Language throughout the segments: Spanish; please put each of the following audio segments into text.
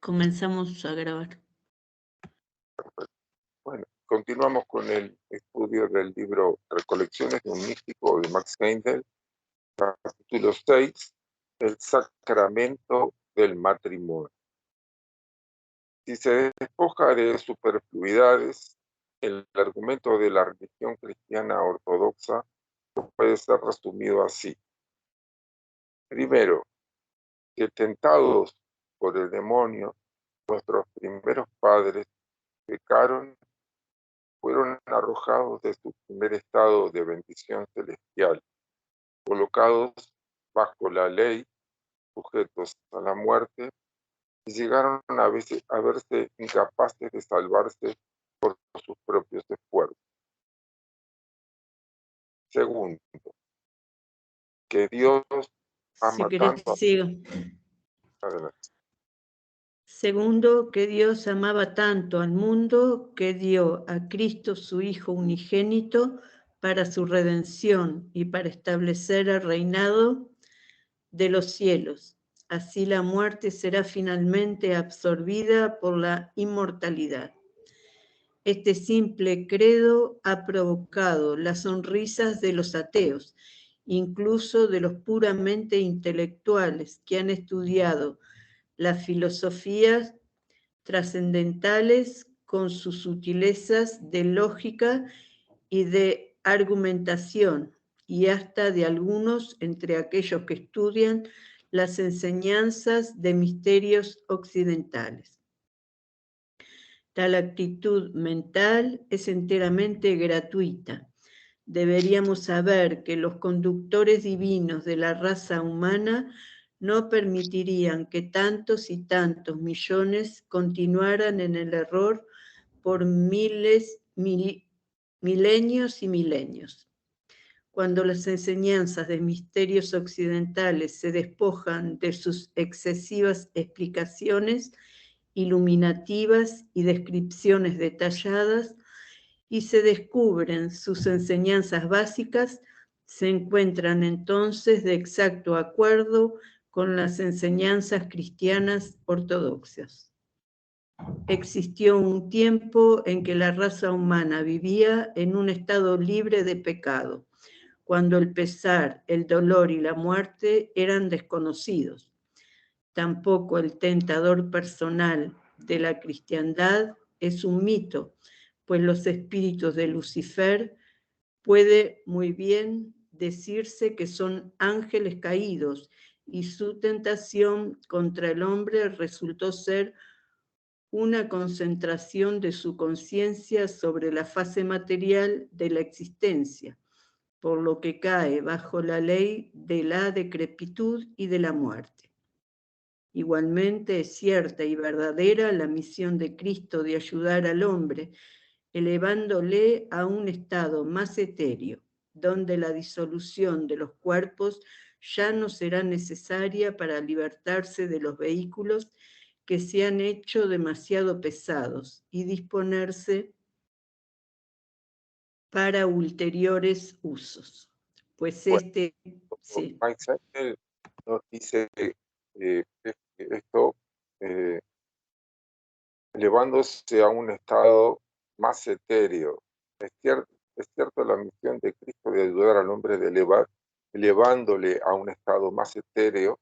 Comenzamos a grabar. Bueno, continuamos con el estudio del libro Recolecciones de un místico de Max Heindel, capítulo 6, el sacramento del matrimonio. Si se despoja de superfluidades, el argumento de la religión cristiana ortodoxa puede ser resumido así. Primero, que tentados por el demonio, nuestros primeros padres pecaron, fueron arrojados de su primer estado de bendición celestial, colocados bajo la ley, sujetos a la muerte, y llegaron a verse incapaces de salvarse por sus propios esfuerzos. Segundo, que Dios ama tanto. Adelante. Segundo, que Dios amaba tanto al mundo que dio a Cristo su Hijo unigénito para su redención y para establecer el reinado de los cielos. Así la muerte será finalmente absorbida por la inmortalidad. Este simple credo ha provocado las sonrisas de los ateos, incluso de los puramente intelectuales que han estudiado las filosofías trascendentales con sus sutilezas de lógica y de argumentación, y hasta de algunos entre aquellos que estudian las enseñanzas de misterios occidentales. Tal actitud mental es enteramente gratuita. Deberíamos saber que los conductores divinos de la raza humana no permitirían que tantos y tantos millones continuaran en el error por milenios y milenios. Cuando las enseñanzas de misterios occidentales se despojan de sus excesivas explicaciones iluminativas y descripciones detalladas, y se descubren sus enseñanzas básicas, se encuentran entonces de exacto acuerdo con las enseñanzas cristianas ortodoxas. Existió un tiempo en que la raza humana vivía en un estado libre de pecado, cuando el pesar, el dolor y la muerte eran desconocidos. Tampoco el tentador personal de la cristiandad es un mito, pues los espíritus de Lucifer puede muy bien decirse que son ángeles caídos, y su tentación contra el hombre resultó ser una concentración de su conciencia sobre la fase material de la existencia, por lo que cae bajo la ley de la decrepitud y de la muerte. Igualmente es cierta y verdadera la misión de Cristo de ayudar al hombre, elevándole a un estado más etéreo, donde la disolución de los cuerpos ya no será necesaria para libertarse de los vehículos que se han hecho demasiado pesados y disponerse para ulteriores usos. Pues Bueno, sí. Max Heindel nos dice esto elevándose a un estado más etéreo. Es cierto la misión de Cristo de ayudar al hombre de elevándole a un estado más etéreo,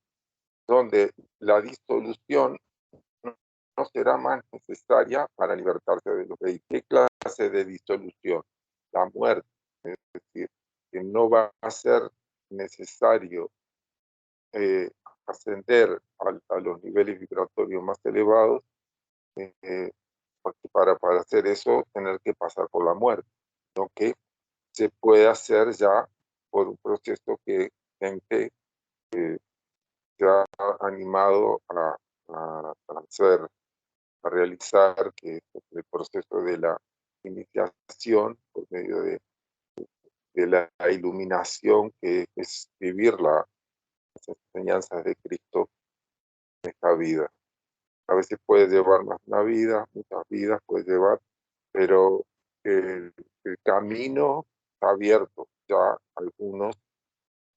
donde la disolución no será más necesaria para libertarse de los vehículos. ¿Qué clase de disolución? La muerte, es decir, que no va a ser necesario ascender a los niveles vibratorios más elevados, porque para hacer eso tener que pasar por la muerte, lo que se puede hacer ya por un proceso que gente se ha animado a hacer, a realizar, que es el proceso de la iniciación por medio de la iluminación, que es vivir las enseñanzas de Cristo en esta vida. A veces puede llevar más una vida, muchas vidas puede llevar, pero el camino está abierto, ya algunos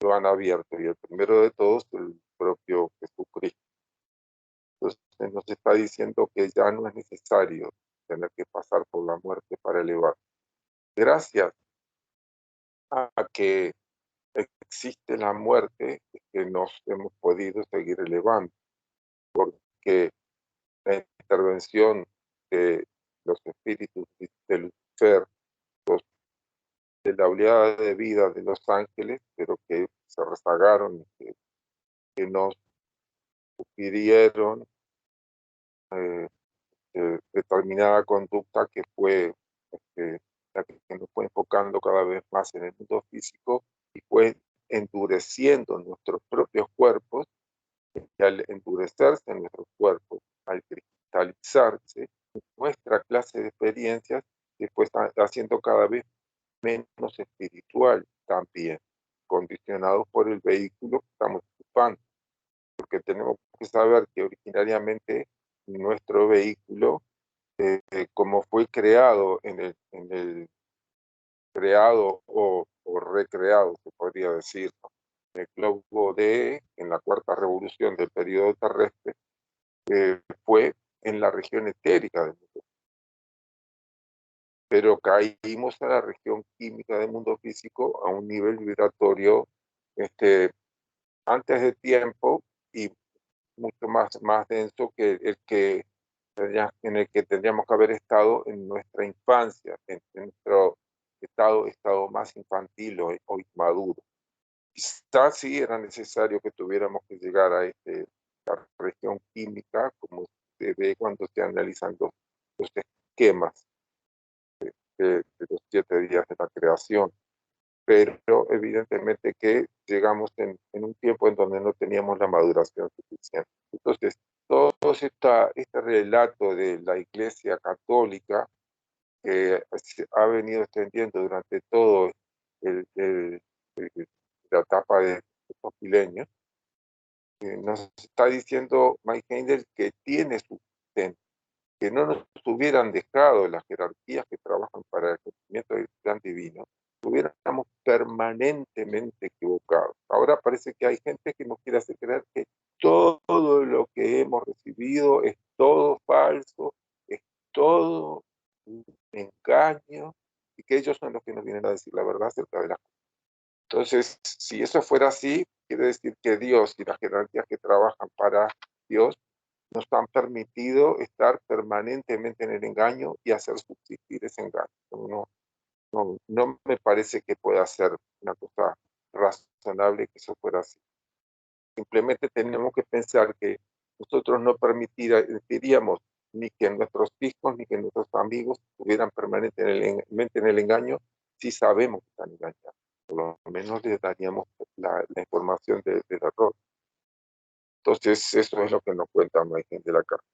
lo han abierto, y el primero de todos el propio Jesucristo. Entonces Entonces nos está diciendo que ya no es necesario tener que pasar por la muerte para elevar. Gracias a que existe la muerte, es que nos hemos podido seguir elevando, porque la intervención de los espíritus de Lucifer, de la oleada de vida de los ángeles, pero que se rezagaron, que nos sugirieron determinada conducta que fue la que nos fue enfocando cada vez más en el mundo físico y fue endureciendo nuestros propios cuerpos, y al endurecerse en nuestros cuerpos, al cristalizarse, nuestra clase de experiencias se fue haciendo cada vez menos espiritual también, condicionados por el vehículo que estamos ocupando, porque tenemos que saber que originariamente nuestro vehículo, como fue creado en el creado o recreado, se podría decir, ¿no? El globo en la cuarta revolución del periodo terrestre, fue en la región etérica del mundo, pero caímos a la región química del mundo físico a un nivel vibratorio antes de tiempo y mucho más denso que en el que tendríamos que haber estado en nuestra infancia, en nuestro estado más infantil o inmaduro. Quizás sí era necesario que tuviéramos que llegar a la región química, como se ve cuando se analizan los esquemas de los 7 días de la creación, pero evidentemente que llegamos en un tiempo en donde no teníamos la maduración suficiente. Entonces, todo este relato de la Iglesia Católica que se ha venido extendiendo durante todo la etapa de estos milenios, nos está diciendo Mike Heindel que tiene su sustento, que no nos hubieran dejado las jerarquías que trabajan para el cumplimiento del plan divino, estuviéramos permanentemente equivocados. Ahora parece que hay gente que nos quiere hacer creer que todo lo que hemos recibido es todo falso, es todo un engaño, y que ellos son los que nos vienen a decir la verdad acerca de las cosas. Entonces, si eso fuera así, quiere decir que Dios y las jerarquías que trabajan para Dios nos han permitido estar permanentemente en el engaño y hacer subsistir ese engaño. No me parece que pueda ser una cosa razonable que eso fuera así. Simplemente tenemos que pensar que nosotros no permitiríamos ni que nuestros hijos ni que nuestros amigos estuvieran permanentemente en el engaño si sabemos que están engañados. Por lo menos les daríamos la información del error. Entonces, eso es lo que nos cuenta Mike de la carta.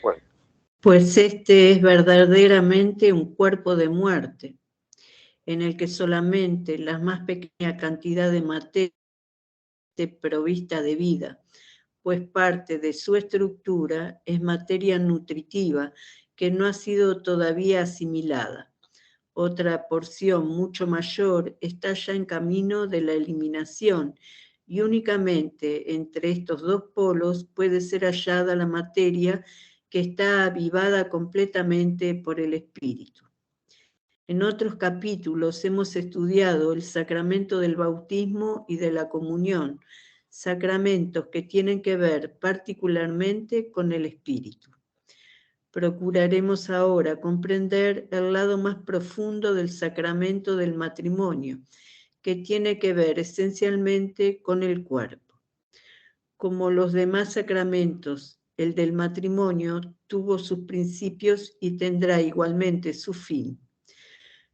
Bueno. Pues este es verdaderamente un cuerpo de muerte, en el que solamente la más pequeña cantidad de materia provista de vida, pues parte de su estructura es materia nutritiva que no ha sido todavía asimilada. Otra porción mucho mayor está ya en camino de la eliminación y únicamente entre estos dos polos puede ser hallada la materia que está avivada completamente por el Espíritu. En otros capítulos hemos estudiado el sacramento del bautismo y de la comunión, sacramentos que tienen que ver particularmente con el Espíritu. Procuraremos ahora comprender el lado más profundo del sacramento del matrimonio, que tiene que ver esencialmente con el cuerpo. Como los demás sacramentos, el del matrimonio tuvo sus principios y tendrá igualmente su fin.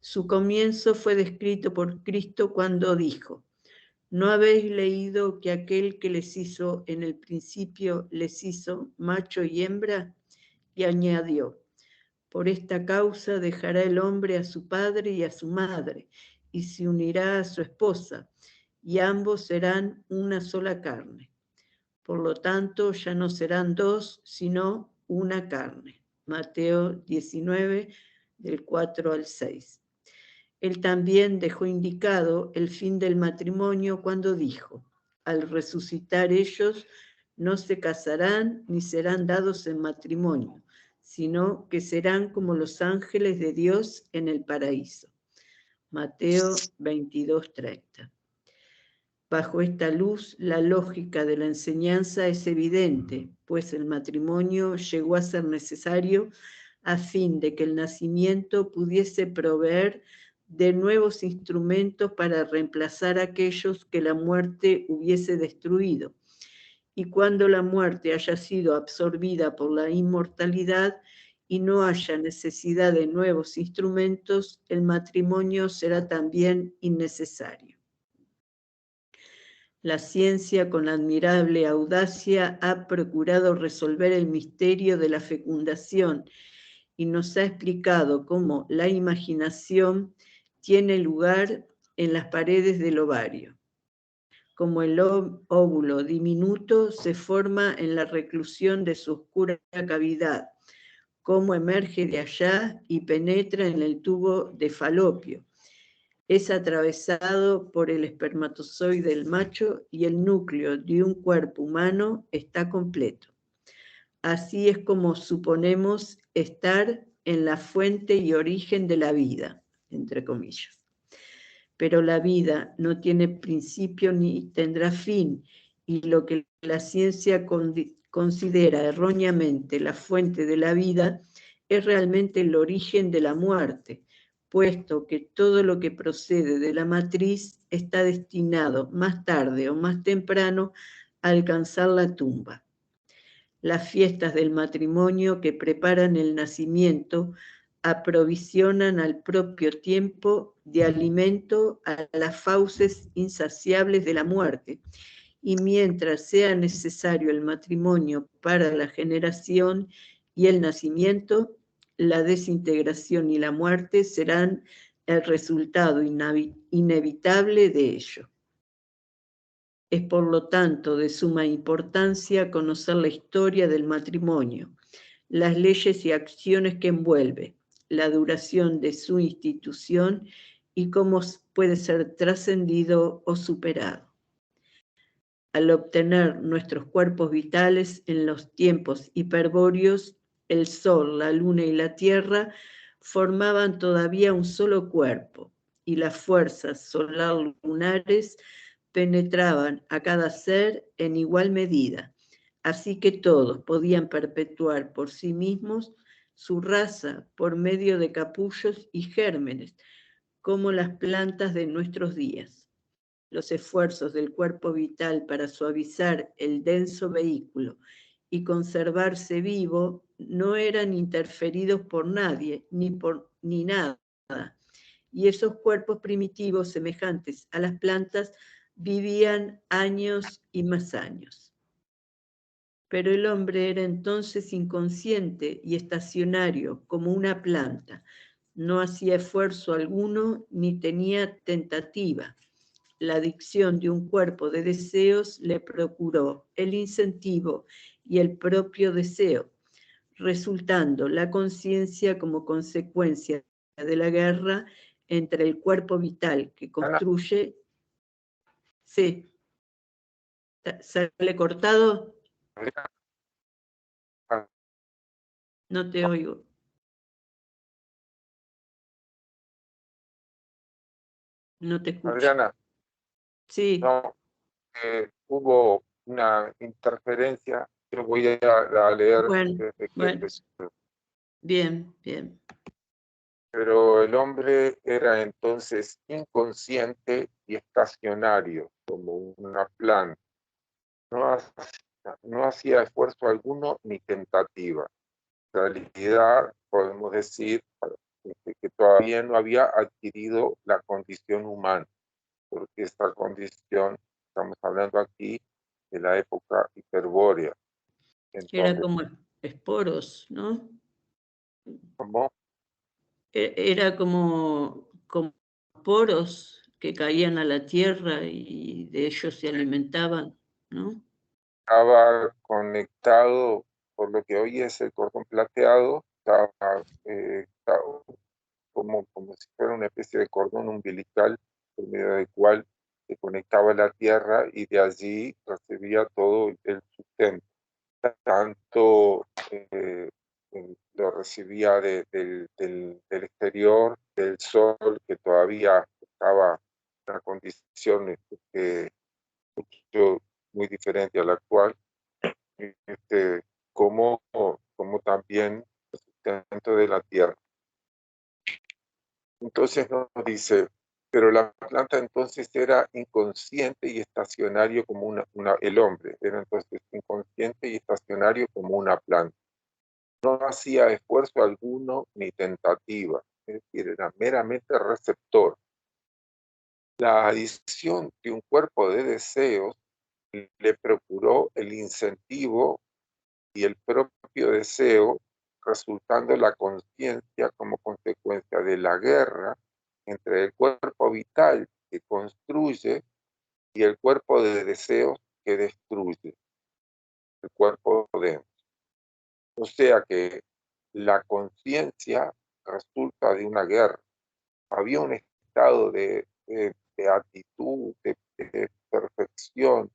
Su comienzo fue descrito por Cristo cuando dijo: ¿no habéis leído que aquel que les hizo en el principio les hizo macho y hembra? Y añadió: por esta causa dejará el hombre a su padre y a su madre, y se unirá a su esposa, y ambos serán una sola carne. Por lo tanto, ya no serán dos, sino una carne. Mateo 19, del 4 al 6. Él también dejó indicado el fin del matrimonio cuando dijo: al resucitar ellos, no se casarán ni serán dados en matrimonio, sino que serán como los ángeles de Dios en el paraíso. Mateo 22:30. Bajo esta luz, la lógica de la enseñanza es evidente, pues el matrimonio llegó a ser necesario a fin de que el nacimiento pudiese proveer de nuevos instrumentos para reemplazar aquellos que la muerte hubiese destruido. Y cuando la muerte haya sido absorbida por la inmortalidad y no haya necesidad de nuevos instrumentos, el matrimonio será también innecesario. La ciencia, con admirable audacia, ha procurado resolver el misterio de la fecundación y nos ha explicado cómo la imaginación tiene lugar en las paredes del ovario, como el óvulo diminuto se forma en la reclusión de su oscura cavidad, cómo emerge de allá y penetra en el tubo de Falopio. Es atravesado por el espermatozoide del macho y el núcleo de un cuerpo humano está completo. Así es como suponemos estar en la fuente y origen de la vida, entre comillas. Pero la vida no tiene principio ni tendrá fin, y lo que la ciencia considera erróneamente la fuente de la vida es realmente el origen de la muerte, puesto que todo lo que procede de la matriz está destinado más tarde o más temprano a alcanzar la tumba. Las fiestas del matrimonio que preparan el nacimiento aprovisionan al propio tiempo de alimento a las fauces insaciables de la muerte, y mientras sea necesario el matrimonio para la generación y el nacimiento, la desintegración y la muerte serán el resultado inevitable de ello. Es por lo tanto de suma importancia conocer la historia del matrimonio, las leyes y acciones que envuelve, la duración de su institución y cómo puede ser trascendido o superado. Al obtener nuestros cuerpos vitales en los tiempos hiperbóreos, el Sol, la Luna y la Tierra formaban todavía un solo cuerpo, y las fuerzas solar-lunares penetraban a cada ser en igual medida, así que todos podían perpetuar por sí mismos su raza por medio de capullos y gérmenes, como las plantas de nuestros días. Los esfuerzos del cuerpo vital para suavizar el denso vehículo y conservarse vivo no eran interferidos por nadie ni nada, y esos cuerpos primitivos semejantes a las plantas vivían años y más años. Pero el hombre era entonces inconsciente y estacionario como una planta, no hacía esfuerzo alguno ni tenía tentativa. La adicción de un cuerpo de deseos le procuró el incentivo y el propio deseo, resultando la conciencia como consecuencia de la guerra entre el cuerpo vital que construye. Sí, ¿sale cortado? No te oigo. No te escucho. Adriana, Sí. no, hubo una interferencia. Yo voy a leer Bueno, desde que bueno. empezó. Bien, bien. Pero el hombre era entonces inconsciente y estacionario, como una planta. No hacía esfuerzo alguno ni tentativa. En realidad, podemos decir que todavía no había adquirido la condición humana, porque esta condición, estamos hablando aquí de la época hiperbórea. Entonces, Era como esporos, ¿no? ¿cómo? Era como poros que caían a la tierra y de ellos se alimentaban, ¿no? Estaba conectado por lo que hoy es el cordón plateado, estaba como si fuera una especie de cordón umbilical por medio del cual se conectaba a la tierra y de allí recibía todo el sustento. Tanto lo recibía del exterior, del sol, que todavía estaba en una condición muy diferente a la actual, como también el sustento de la tierra. Entonces nos dice, pero la planta entonces era inconsciente y estacionario como el hombre era entonces inconsciente y estacionario como una planta. No hacía esfuerzo alguno ni tentativa, es decir, era meramente receptor. La adición de un cuerpo de deseos le procuró el incentivo y el propio deseo, resultando la conciencia como consecuencia de la guerra entre el cuerpo vital que construye y el cuerpo de deseos que destruye, el cuerpo denso. O sea que la conciencia resulta de una guerra. Había un estado de actitud, de perfección,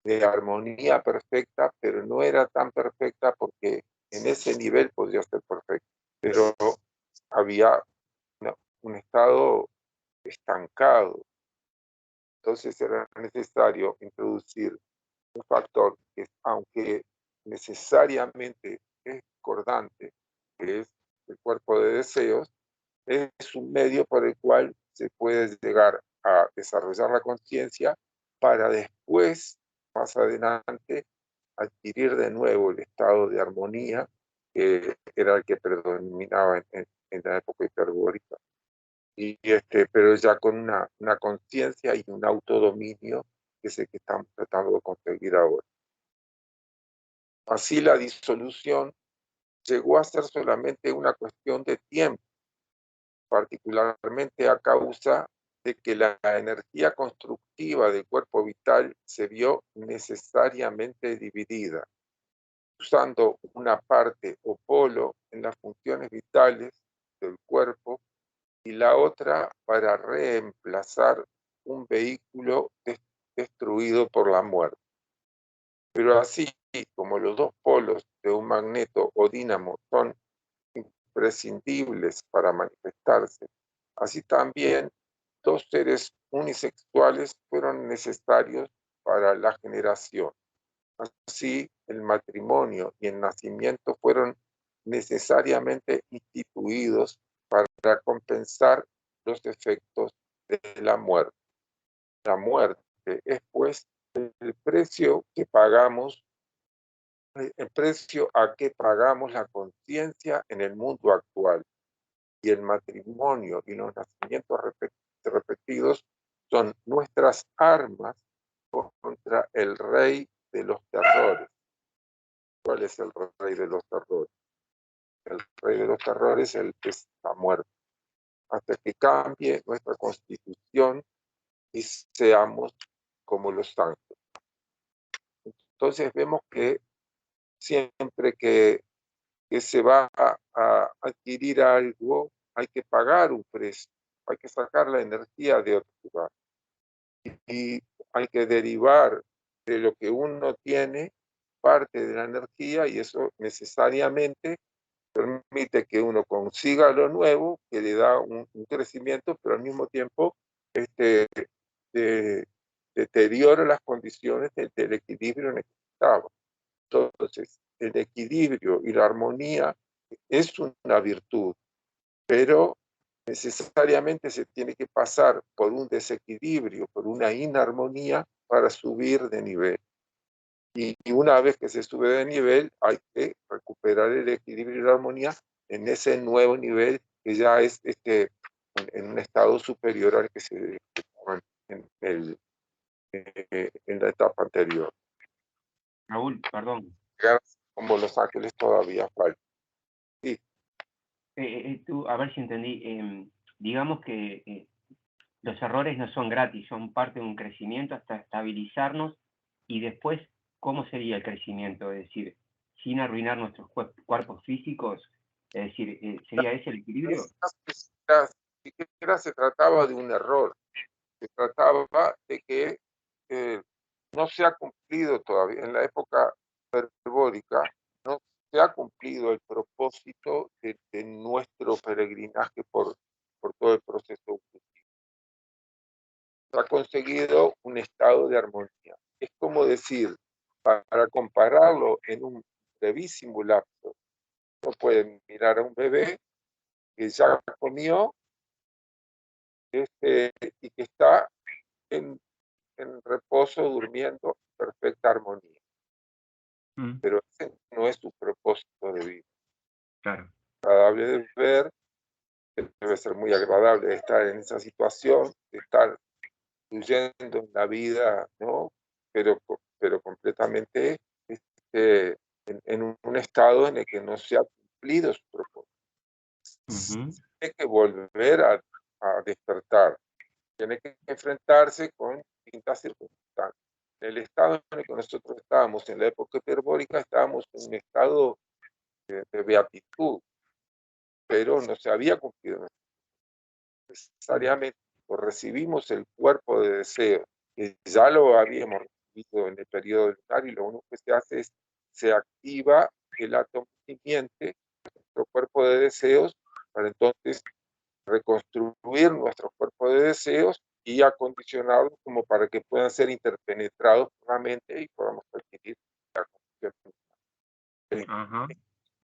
de armonía perfecta, pero no era tan perfecta porque en ese nivel podría ser perfecta. Pero había un estado estancado. Entonces era necesario introducir un factor que, aunque necesariamente es discordante, que es el cuerpo de deseos, es un medio por el cual se puede llegar a desarrollar la conciencia para después, más adelante, adquirir de nuevo el estado de armonía que era el que predominaba en la época hiperbórica. Pero ya con una conciencia y un autodominio que es el que estamos tratando de conseguir ahora. Así la disolución llegó a ser solamente una cuestión de tiempo, particularmente a causa de que la energía constructiva del cuerpo vital se vio necesariamente dividida, usando una parte o polo en las funciones vitales del cuerpo y la otra para reemplazar un vehículo destruido por la muerte. Pero así como los dos polos de un magneto o dínamo son imprescindibles para manifestarse, así también dos seres unisexuales fueron necesarios para la generación. Así, el matrimonio y el nacimiento fueron necesariamente instituidos para compensar los efectos de la muerte. La muerte es, pues, el precio que pagamos, el precio a que pagamos la conciencia en el mundo actual. Y el matrimonio y los nacimientos repetidos son nuestras armas contra el rey de los terrores. ¿Cuál es el rey de los terrores? El rey de los terrores es la muerte. Hasta que cambie nuestra constitución y seamos como los ángeles. Entonces vemos que siempre que se va a adquirir algo, hay que pagar un precio, hay que sacar la energía de otro lugar. Y hay que derivar de lo que uno tiene parte de la energía y eso necesariamente permite que uno consiga lo nuevo, que le da un crecimiento, pero al mismo tiempo deteriora las condiciones del equilibrio en el que estaba. Entonces, el equilibrio y la armonía es una virtud, pero necesariamente se tiene que pasar por un desequilibrio, por una inarmonía para subir de nivel. Y una vez que se sube de nivel, hay que recuperar el equilibrio y la armonía en ese nuevo nivel que ya es en un estado superior al que se en la etapa anterior. Raúl, perdón. Como los ángeles todavía falta. Sí. Tú, a ver si entendí. Digamos que los errores no son gratis, son parte de un crecimiento hasta estabilizarnos y después, ¿cómo sería el crecimiento? Es decir, sin arruinar nuestros cuerpos físicos, es decir, ¿sería ese el equilibrio? Ni siquiera se trataba de un error, se trataba de que no se ha cumplido todavía, en la época hiperbórica, no se ha cumplido el propósito de nuestro peregrinaje por todo el proceso evolutivo. Se ha conseguido un estado de armonía. Es como decir, para compararlo en un brevísimo lapso, uno puede mirar a un bebé que ya comió y que está en reposo, durmiendo en perfecta armonía. Pero ese no es su propósito de vida. Claro. Agradable de ver, debe ser muy agradable estar en esa situación, de estar fluyendo en la vida, ¿no? Pero completamente en un estado en el que no se ha cumplido su propósito. Tiene que volver a despertar, tiene que enfrentarse con distintas circunstancias. En el estado en el que nosotros estábamos, en la época hiperbórica, estábamos en un estado de beatitud, pero no se había cumplido necesariamente. Recibimos el cuerpo de deseo, que ya lo habíamos recibido en el periodo lunar, y lo único que se hace es se activa el átomo simiente, nuestro cuerpo de deseos, para entonces reconstruir nuestro cuerpo de deseos y acondicionarlos como para que puedan ser interpenetrados por la mente y podamos adquirir la conciencia.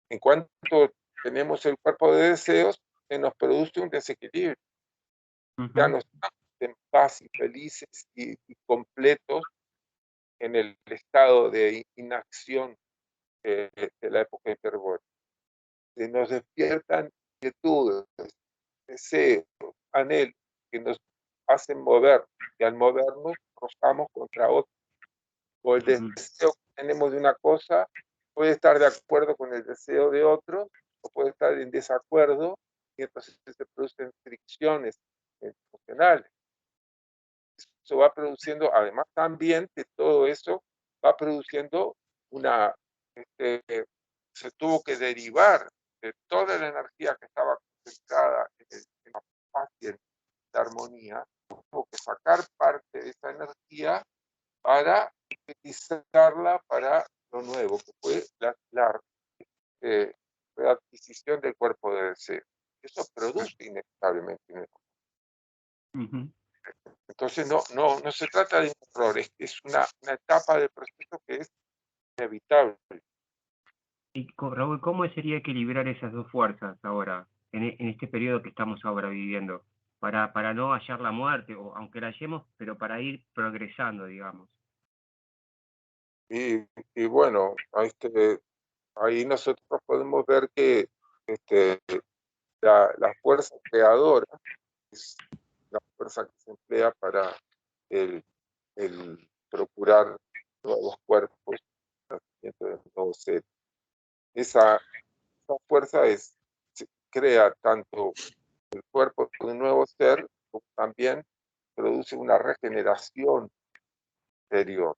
En cuanto tenemos el cuerpo de deseos, se nos produce un desequilibrio. Ya no estamos en paz y felices y completos en el estado de inacción de la época hiperbórica. Se nos despiertan inquietudes, deseos, anhelos que nos hacen mover, y al movernos rozamos contra otro. O el deseo que tenemos de una cosa puede estar de acuerdo con el deseo de otro, o puede estar en desacuerdo, y entonces se producen fricciones emocionales. Eso va produciendo, además también de todo eso, va produciendo se tuvo que derivar de toda la energía que estaba concentrada en la paz y en la armonía, tuvo que sacar parte de esa energía para utilizarla para lo nuevo, que fue la readquisición del cuerpo de deseo. Eso produce inevitablemente un error. Entonces no se trata de un error, es una etapa del proceso que es inevitable. Y Raúl, ¿cómo sería equilibrar esas dos fuerzas ahora, en este periodo que estamos ahora viviendo, para no hallar la muerte, o aunque la hallemos, pero para ir progresando, digamos? Y bueno, ahí nosotros podemos ver que la fuerza creadora es la fuerza que se emplea para el procurar nuevos cuerpos, el nacimiento de nuevos seres. Esa fuerza crea tanto el cuerpo de un nuevo ser, como también produce una regeneración interior,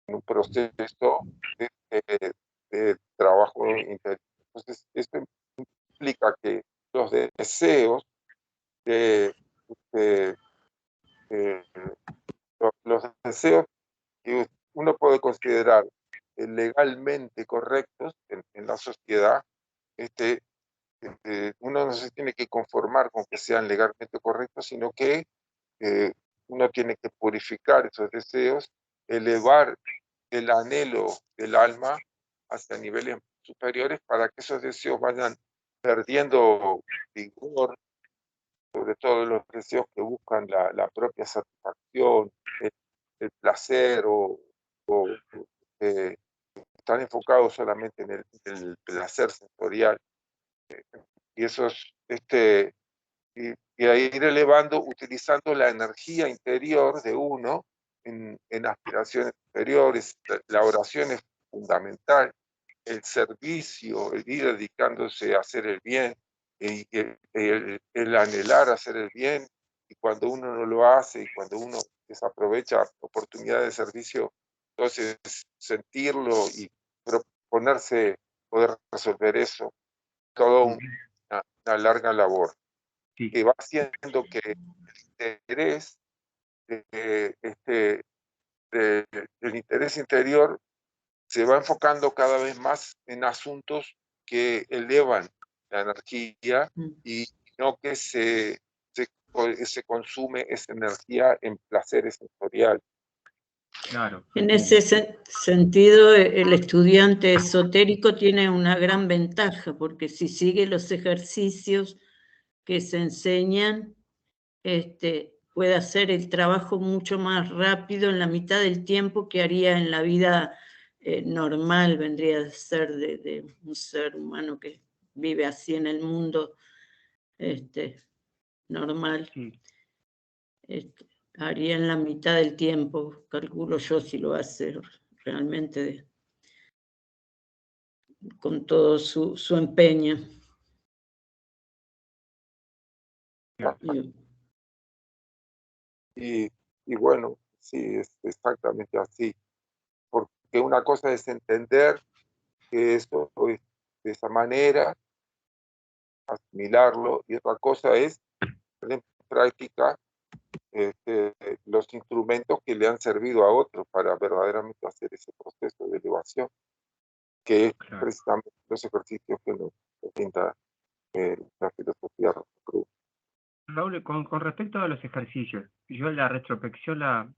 en un proceso de trabajo interior. Entonces, esto implica que los deseos de los deseos que uno puede considerar legalmente correctos en la sociedad, uno no se tiene que conformar con que sean legalmente correctos, sino que uno tiene que purificar esos deseos, elevar el anhelo del alma hacia niveles superiores para que esos deseos vayan perdiendo vigor, sobre todo los deseos que buscan la propia satisfacción, el placer, o están enfocados solamente en el placer sensorial. Y esos, y a ir elevando, utilizando la energía interior de uno en aspiraciones superiores. La oración es fundamental, el servicio, el ir dedicándose a hacer el bien, y el anhelar hacer el bien, y cuando uno no lo hace, y cuando uno desaprovecha oportunidades de servicio, entonces sentirlo y proponerse poder resolver eso, toda una larga labor, Sí. que va haciendo que el interés el interés interior se va enfocando cada vez más en asuntos que elevan la energía y no que se consume esa energía en placeres sensoriales. Claro. En ese sentido, el estudiante esotérico tiene una gran ventaja, porque si sigue los ejercicios que se enseñan, puede hacer el trabajo mucho más rápido en la mitad del tiempo que haría en la vida normal, vendría a ser de un ser humano que vive así en el mundo normal. Sí. Haría en la mitad del tiempo, calculo yo, si lo hace realmente con todo su empeño. Y bueno, sí, es exactamente así. Porque una cosa es entender que esto es de esa manera, asimilarlo, y otra cosa es poner en práctica los instrumentos que le han servido a otros para verdaderamente hacer ese proceso de elevación, que es precisamente los ejercicios que nos brinda la filosofía Rosacruz. Raúl, con respecto a los ejercicios, yo la retrospección la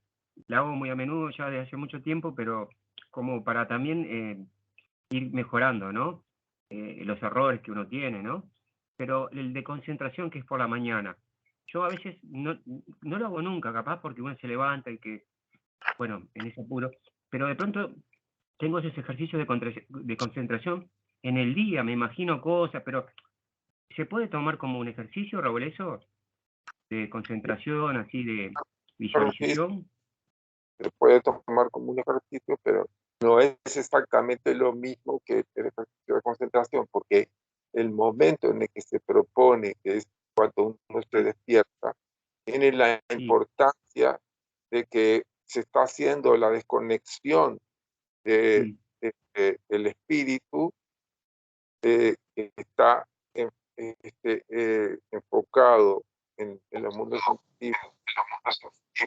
hago muy a menudo ya desde hace mucho tiempo, pero como para también ir mejorando, ¿no? Los errores que uno tiene, ¿no? Pero el de concentración, que es por la mañana, yo a veces no lo hago nunca, capaz porque uno se levanta y que, bueno, en ese apuro, pero de pronto tengo esos ejercicios de concentración en el día, me imagino cosas, pero ¿se puede tomar como un ejercicio, Raúl, eso? De concentración, así de visualización. Se puede tomar como un ejercicio, pero no es exactamente lo mismo que el ejercicio de concentración, porque el momento en el que se propone, que es cuando uno se despierta, tiene la importancia de que se está haciendo la desconexión del espíritu que está enfocado en el mundo sensitivo,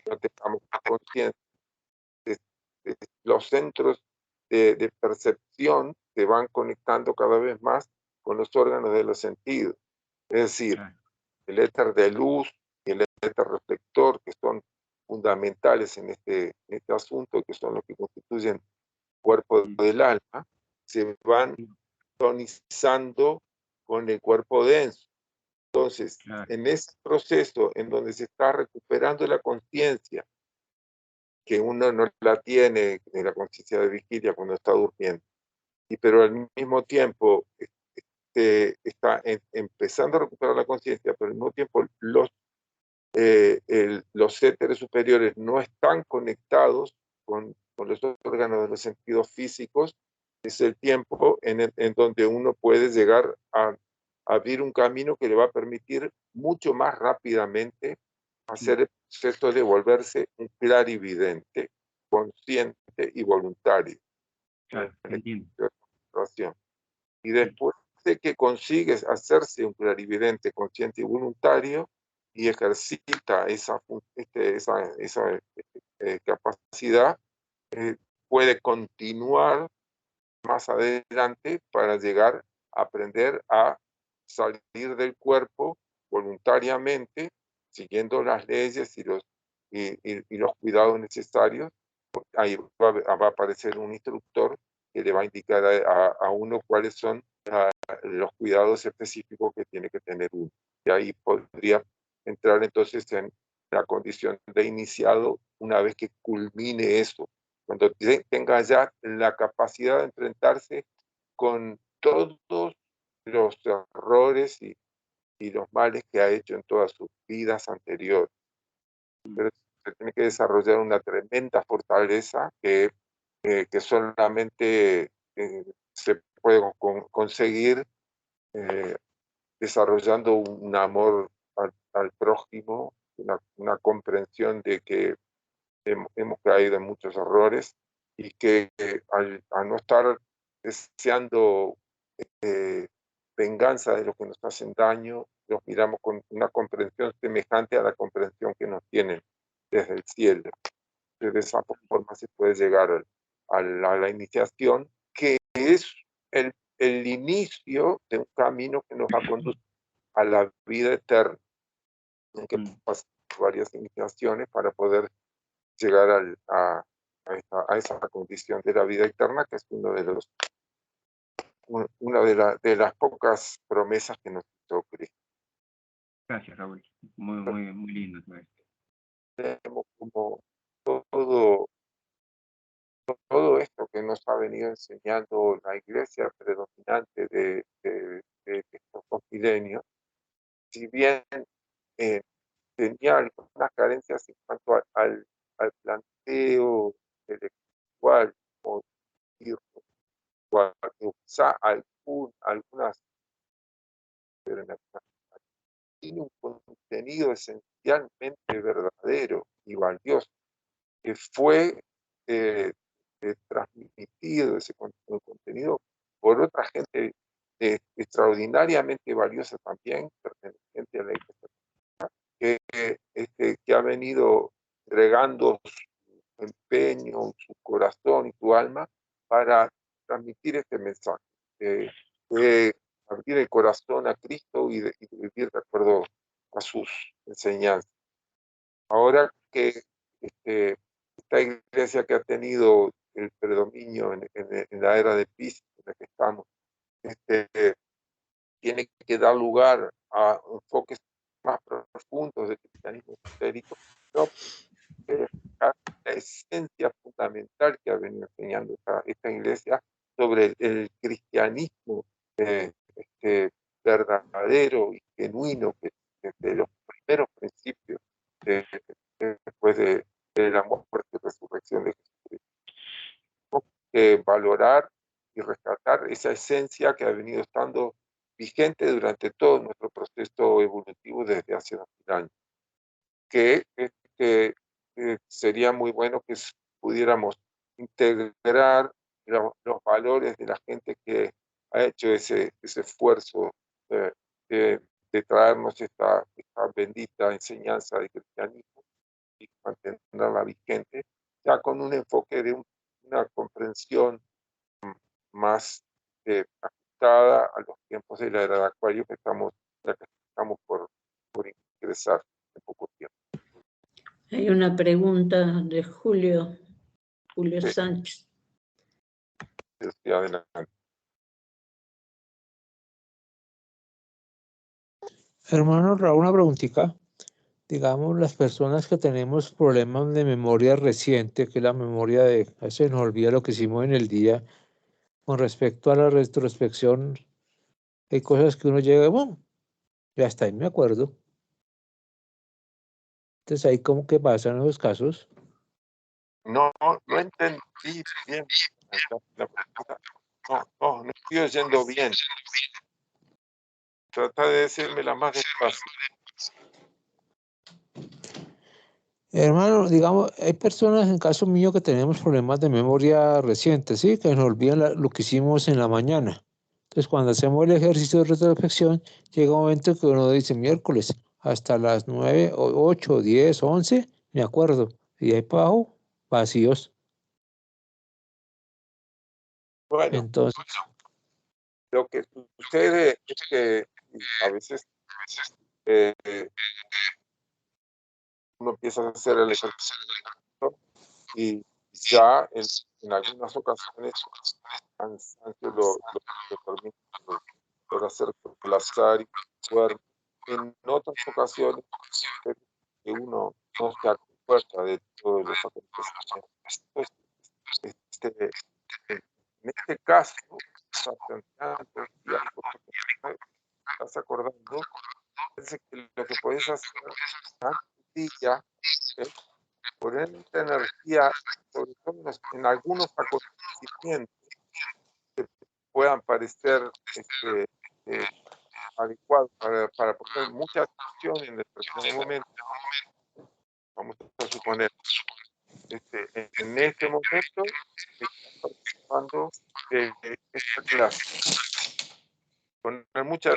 no tengamos conciencia. Los centros de percepción se van conectando cada vez más con los órganos de los sentidos. Es decir, el éter de luz y el éter reflector, que son fundamentales en este asunto, que son los que constituyen el cuerpo del alma, se van tonizando con el cuerpo denso. Entonces, en ese proceso en donde se está recuperando la conciencia, que uno no la tiene en la conciencia de vigilia cuando está durmiendo, pero al mismo tiempo está empezando a recuperar la conciencia, pero al mismo tiempo los éteres superiores no están conectados con los órganos de los sentidos físicos. Es el tiempo en donde uno puede llegar a abrir un camino que le va a permitir mucho más rápidamente hacer el proceso de volverse un clarividente, consciente y voluntario. Claro, entiendo. Y después de que consigues hacerse un clarividente, consciente y voluntario, y ejercita esa capacidad, puede continuar más adelante para llegar a aprender a salir del cuerpo voluntariamente, siguiendo las leyes y los cuidados necesarios. Ahí va a aparecer un instructor que le va a indicar a uno cuáles son los cuidados específicos que tiene que tener uno. Y ahí podría entrar entonces en la condición de iniciado una vez que culmine eso, cuando tenga ya la capacidad de enfrentarse con todos los errores y los males que ha hecho en todas sus vidas anteriores. Pero se tiene que desarrollar una tremenda fortaleza que solamente se puede conseguir desarrollando un amor al prójimo, una comprensión de que hemos caído en muchos errores y que al no estar deseando venganza de los que nos hacen daño, los miramos con una comprensión semejante a la comprensión que nos tienen desde el cielo. De esa forma se puede llegar a la iniciación, que es el inicio de un camino que nos va a conducir a la vida eterna, en que pasan varias iniciaciones para poder llegar a esa condición de la vida eterna, que es una de las pocas promesas que nos hizo Cristo. Gracias, Raúl. Muy lindo todo esto. Tenemos como todo esto que nos ha venido enseñando la iglesia predominante de estos 2 milenios, si bien tenía algunas carencias en cuanto al planteo intelectual, o quizá algunas, tiene un contenido esencialmente verdadero y valioso, que fue transmitido ese contenido por otra gente extraordinariamente valiosa también, perteneciente a la iglesia, que ha venido entregando su empeño, su corazón y su alma para transmitir este mensaje, de abrir el corazón a Cristo y de vivir de acuerdo a sus enseñanzas. Ahora que esta iglesia que ha tenido el predominio en la era de Piscis en la que estamos, tiene que dar lugar a enfoques más profundos del cristianismo esotérico, no la esencia fundamental que ha venido enseñando esta iglesia sobre el cristianismo verdadero y genuino, que desde los primeros principios después de la muerte y resurrección de Jesucristo. Tenemos que valorar y rescatar esa esencia que ha venido estando vigente durante todo nuestro proceso evolutivo desde hace 2000 años, que sería muy bueno que pudiéramos integrar los valores de la gente que ha hecho ese esfuerzo de traernos esta bendita enseñanza del cristianismo y mantenerla vigente, ya con un enfoque de una comprensión más ajustada a los tiempos de la era de Acuario que estamos por ingresar en poco tiempo. Hay una pregunta de Julio Sí. Sánchez. Sí, adelante. Hermano Raúl, una preguntita. Digamos, las personas que tenemos problemas de memoria reciente, que es la memoria de, a veces nos olvida lo que hicimos en el día, con respecto a la retrospección, hay cosas que uno llega, bueno, y hasta ahí me acuerdo. Entonces, ahí cómo que pasa en esos casos. No entendí bien la pregunta. No estoy oyendo bien. Trata de decírmela más despacio. Hermano, digamos, hay personas, en caso mío, que tenemos problemas de memoria reciente, ¿sí? Que nos olvidan lo que hicimos en la mañana. Entonces, cuando hacemos el ejercicio de retrospección, llega un momento que uno dice, miércoles, hasta las 9, 8, 10, 11, me acuerdo. Y ahí para abajo, vacíos. Bueno, entonces, lo que sucede es que a veces uno empieza a hacer el ejercicio y ya en algunas ocasiones cansancio lo permite por hacer colapsar y duerme. En otras ocasiones que uno no se acuerda de todos los acontecimientos. En este caso, estás pensando y algo que estás acordando, parece que lo que puedes hacer ya es poner esta energía, sobre todo en algunos acontecimientos que puedan parecer adecuados para poner mucha atención en determinado momento. Vamos a suponer, en este momento estás participando de esta clase. Poner mucha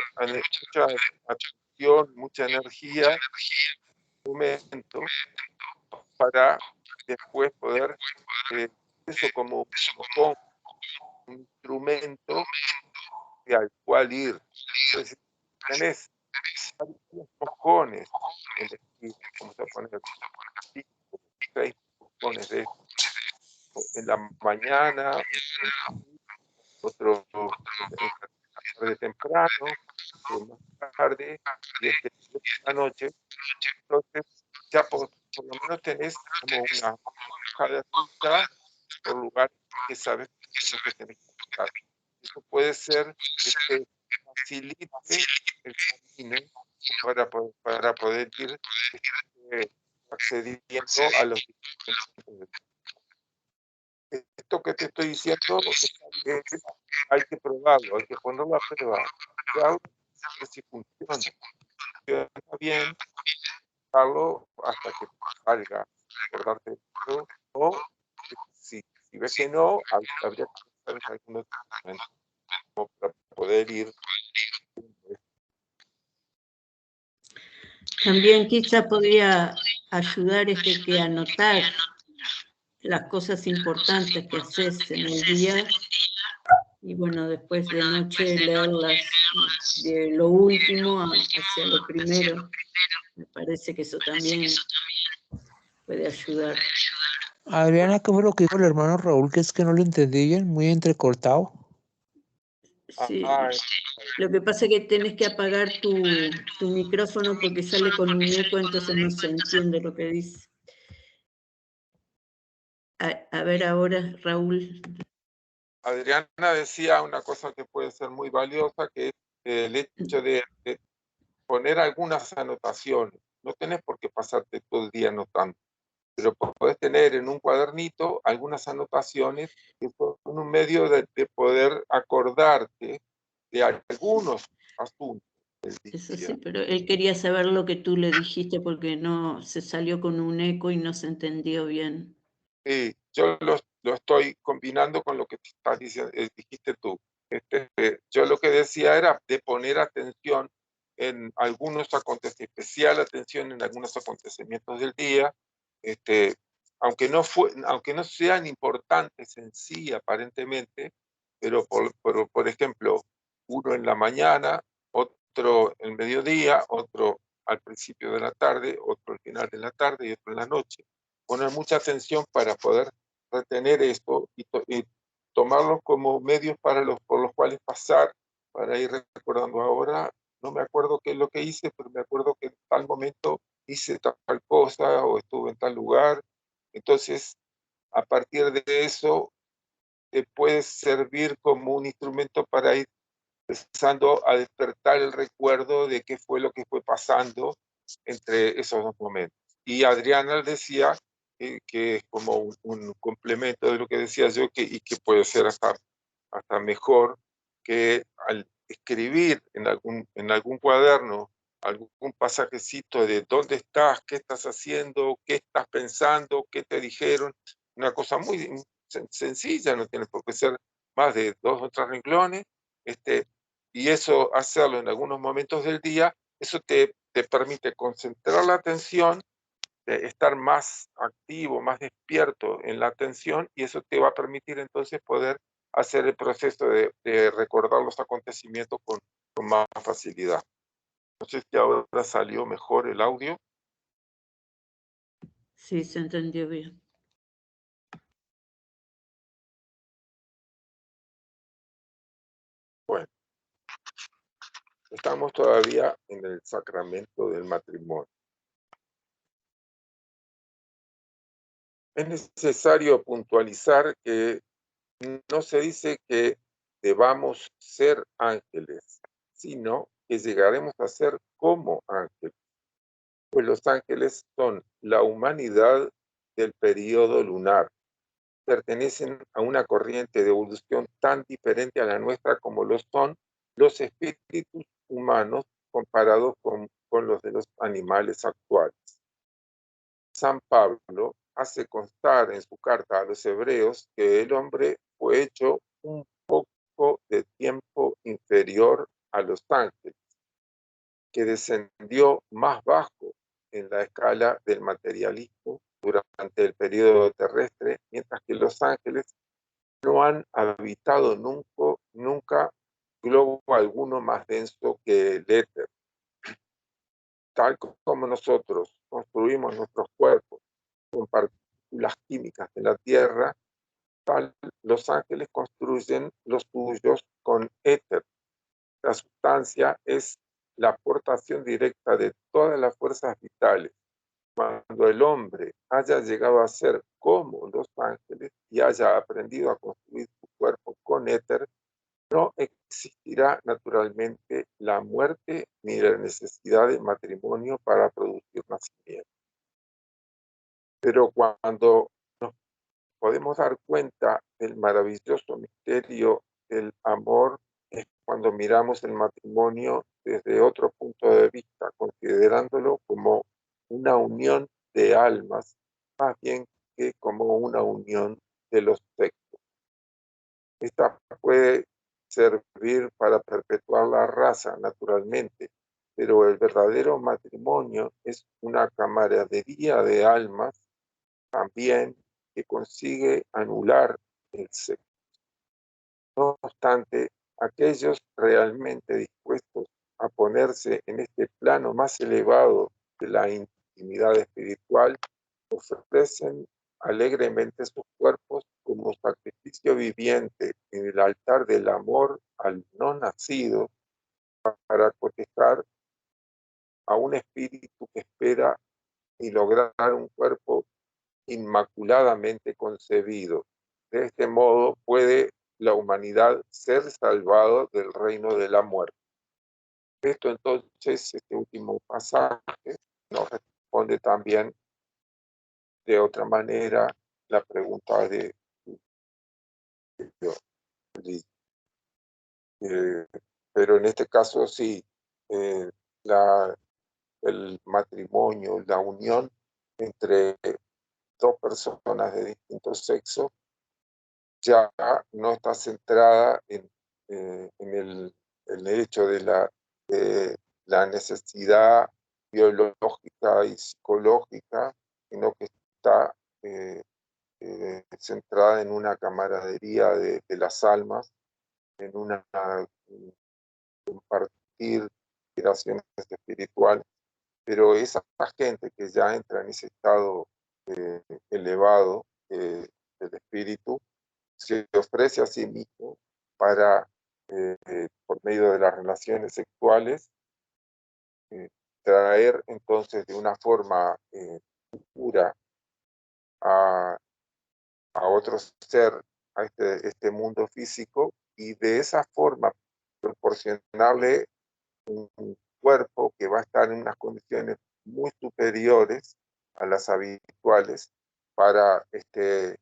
atención, mucha energía, en un momento, para después poder eso como un instrumento al cual ir. Entonces, tenés varios moscones, vamos a poner 6 moscones de en la mañana, otro de temprano, más tarde, y en la noche. Entonces, ya por lo menos tenés como una hoja de ruta por lugar que sabes que tenés que buscar. Eso puede ser que te facilite el camino para poder ir accediendo a los diferentes. Esto que te estoy diciendo hay que probarlo, hay que ponerlo a prueba. Si funciona bien, usarlo hasta que salga, recordarte eso, o si ves que no, habría que pensar en algún otro momento para poder ir. También quizá podría ayudar que anotar las cosas importantes que haces en el día y bueno, después de noche leerlas de lo último hacia lo primero. Me parece que eso también puede ayudar. Adriana, ¿qué fue lo que dijo el hermano Raúl? Que es que no lo entendí bien, muy entrecortado. Sí, lo que pasa es que tenés que apagar tu micrófono porque sale con un eco, entonces no se entiende lo que dice. A ver ahora, Raúl. Adriana decía una cosa que puede ser muy valiosa, que es el hecho de poner algunas anotaciones. No tenés por qué pasarte todo el día anotando, pero podés tener en un cuadernito algunas anotaciones que son un medio de poder acordarte de algunos asuntos. Eso sí, pero él quería saber lo que tú le dijiste porque no se salió con un eco y no se entendió bien. Sí, yo lo estoy combinando con lo que estás diciendo, dijiste tú. Yo lo que decía era de poner atención en algunos acontecimientos, especial atención en algunos acontecimientos del día, aunque no sean importantes en sí aparentemente, pero por ejemplo, uno en la mañana, otro en mediodía, otro al principio de la tarde, otro al final de la tarde y otro en la noche. Poner mucha atención para poder retener esto y tomarlos como medios por los cuales pasar, para ir recordando ahora. No me acuerdo qué es lo que hice, pero me acuerdo que en tal momento hice tal cosa o estuve en tal lugar. Entonces, a partir de eso, te puede servir como un instrumento para ir empezando a despertar el recuerdo de qué fue lo que fue pasando entre esos dos momentos. Y Adriana decía que es como un complemento de lo que decía yo, y que puede ser hasta mejor, que al escribir en algún cuaderno algún pasajecito de dónde estás, qué estás haciendo, qué estás pensando, qué te dijeron, una cosa muy sencilla, no tiene por qué ser más de 2 o 3 renglones, y eso hacerlo en algunos momentos del día, eso te permite concentrar la atención, estar más activo, más despierto en la atención, y eso te va a permitir entonces poder hacer el proceso de recordar los acontecimientos con más facilidad. No sé si ahora salió mejor el audio. Sí, se entendió bien. Bueno, estamos todavía en el sacramento del matrimonio. Es necesario puntualizar que no se dice que debamos ser ángeles, sino que llegaremos a ser como ángeles, pues los ángeles son la humanidad del periodo lunar, pertenecen a una corriente de evolución tan diferente a la nuestra como lo son los espíritus humanos comparados con los de los animales actuales. San Pablo hace constar en su carta a los hebreos que el hombre fue hecho un poco de tiempo inferior a los ángeles, que descendió más bajo en la escala del materialismo durante el periodo terrestre, mientras que los ángeles no han habitado nunca globo alguno más denso que el éter. Tal como nosotros construimos nuestros cuerpos con partículas químicas de la Tierra, tal los ángeles construyen los suyos con éter. La sustancia es la aportación directa de todas las fuerzas vitales. Cuando el hombre haya llegado a ser como los ángeles y haya aprendido a construir su cuerpo con éter, no existirá naturalmente la muerte ni la necesidad de matrimonio para producir nacimiento. Pero cuando nos podemos dar cuenta del maravilloso misterio del amor, es cuando miramos el matrimonio desde otro punto de vista, considerándolo como una unión de almas, más bien que como una unión de los sexos. Esta puede servir para perpetuar la raza, naturalmente, pero el verdadero matrimonio es una camaradería de almas también que consigue anular el sexo. No obstante, aquellos realmente dispuestos a ponerse en este plano más elevado de la intimidad espiritual ofrecen alegremente sus cuerpos como sacrificio viviente en el altar del amor al no nacido para cotejar a un espíritu que espera y lograr un cuerpo inmaculadamente concebido. De este modo puede la humanidad ser salvado del reino de la muerte. Esto entonces, este último pasaje nos responde también de otra manera la pregunta de pero en este caso sí, eh, el matrimonio, la unión entre dos personas de distinto sexo ya no está centrada en el hecho de la necesidad biológica y psicológica, sino que está centrada en una camaradería de las almas, en una compartir aspiraciones espirituales, pero esa gente que ya entra en ese estado elevado del espíritu, se ofrece a sí mismo para, por medio de las relaciones sexuales, traer entonces de una forma pura a otro ser, a este mundo físico, y de esa forma proporcionarle un cuerpo que va a estar en unas condiciones muy superiores a las habituales para que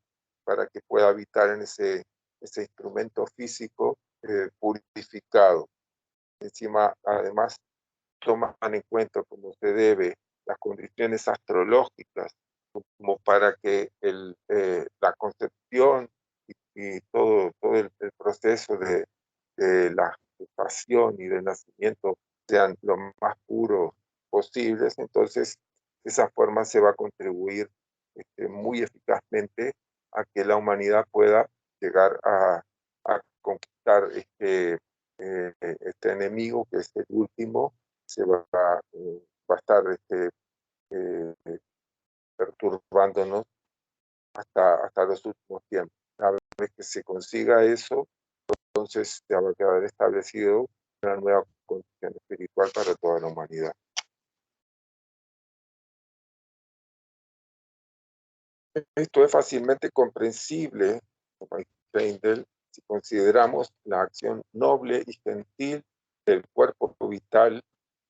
pueda habitar en ese instrumento físico purificado. Encima, además, toman en cuenta como se debe las condiciones astrológicas, como para que la concepción y todo el proceso de la gestación y del nacimiento sean lo más puros posibles. Entonces, de esa forma se va a contribuir muy eficazmente a que la humanidad pueda llegar a conquistar este enemigo, que es el último, va a estar perturbándonos hasta los últimos tiempos. Una vez que se consiga eso, entonces ya va a quedar establecido una nueva condición espiritual para toda la humanidad. Esto es fácilmente comprensible, como dice Steindl, si consideramos la acción noble y gentil del cuerpo vital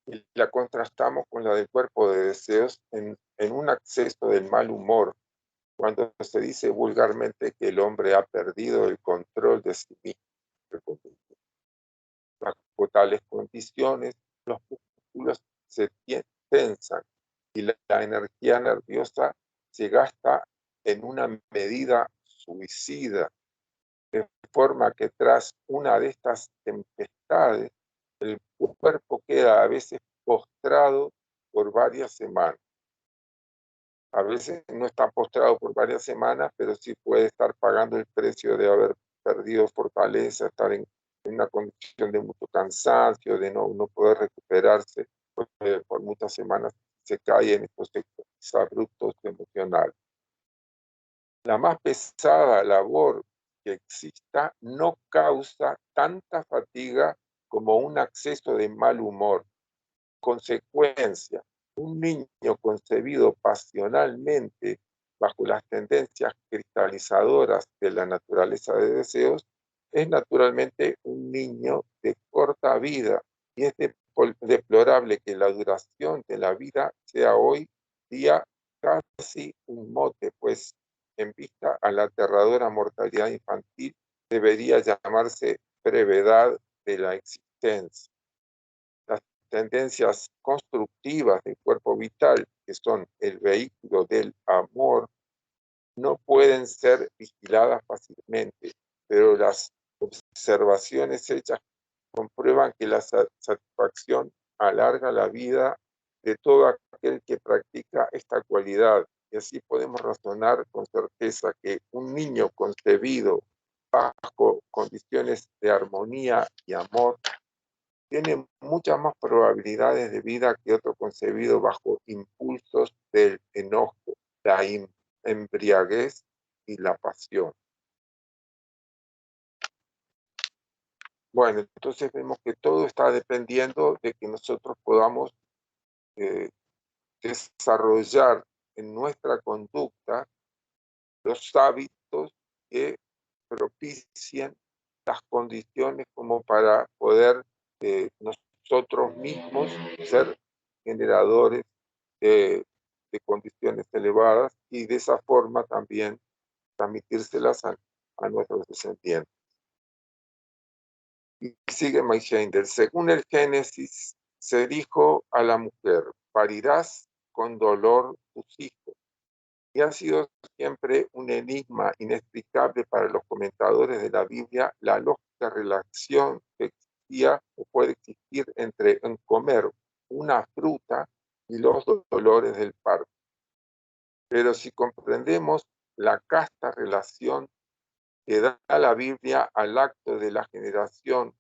y la contrastamos con la del cuerpo de deseos en un acceso del mal humor, cuando se dice vulgarmente que el hombre ha perdido el control de sí mismo. Bajo tales condiciones, los músculos se tensan y la energía nerviosa se gasta en una medida suicida, de forma que tras una de estas tempestades, el cuerpo queda a veces postrado por varias semanas. A veces no está postrado por varias semanas, pero sí puede estar pagando el precio de haber perdido fortaleza, estar en una condición de mucho cansancio, de no poder recuperarse por muchas semanas, se cae en estos abruptos emocionales. La más pesada labor que exista no causa tanta fatiga como un acceso de mal humor. Consecuencia, un niño concebido pasionalmente bajo las tendencias cristalizadoras de la naturaleza de deseos es naturalmente un niño de corta vida, y es deplorable que la duración de la vida sea hoy día casi un mote, pues en vista a la aterradora mortalidad infantil debería llamarse brevedad de la existencia. Las tendencias constructivas del cuerpo vital, que son el vehículo del amor, no pueden ser vigiladas fácilmente, pero las observaciones hechas comprueban que la satisfacción alarga la vida de todo aquel que practica esta cualidad, y así podemos razonar con certeza que un niño concebido bajo condiciones de armonía y amor tiene muchas más probabilidades de vida que otro concebido bajo impulsos del enojo, la embriaguez y la pasión. Bueno, entonces vemos que todo está dependiendo de que nosotros podamos desarrollar en nuestra conducta los hábitos que propicien las condiciones como para poder nosotros mismos ser generadores de condiciones elevadas, y de esa forma también transmitírselas a nuestros descendientes. Y sigue Maigender. Según el Génesis, se dijo a la mujer: parirás con dolor tus hijos. Y ha sido siempre un enigma inexplicable para los comentadores de la Biblia la lógica relación que existía o puede existir entre comer una fruta y los dolores del parto. Pero si comprendemos la casta relación que da la Biblia al acto de la generación,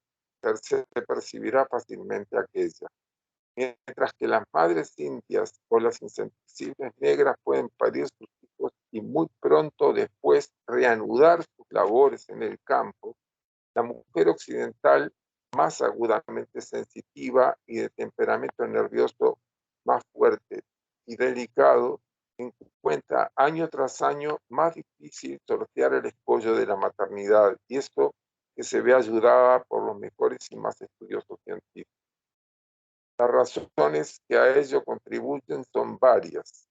se percibirá fácilmente aquella. Mientras que las madres indias o las insensibles negras pueden parir sus hijos y muy pronto después reanudar sus labores en el campo, la mujer occidental, más agudamente sensitiva y de temperamento nervioso más fuerte y delicado, encuentra año tras año más difícil sortear el escollo de la maternidad, y esto que se ve ayudada por los mejores y más estudiosos científicos. Las razones que a ello contribuyen son varias.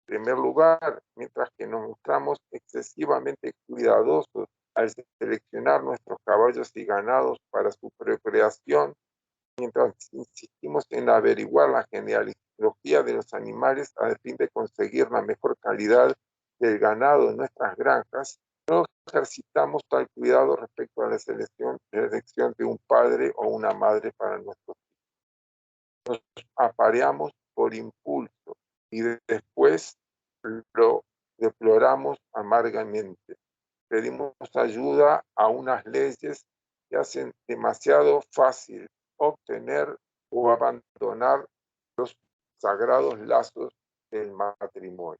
En primer lugar, mientras que nos mostramos excesivamente cuidadosos al seleccionar nuestros caballos y ganados para su procreación, mientras insistimos en averiguar la genealogía de los animales a fin de conseguir la mejor calidad del ganado en nuestras granjas, no ejercitamos tal cuidado respecto a la elección de un padre o una madre para nuestros hijos. Nos apareamos por impulso y después lo deploramos amargamente. Pedimos ayuda a unas leyes que hacen demasiado fácil obtener o abandonar los sagrados lazos del matrimonio.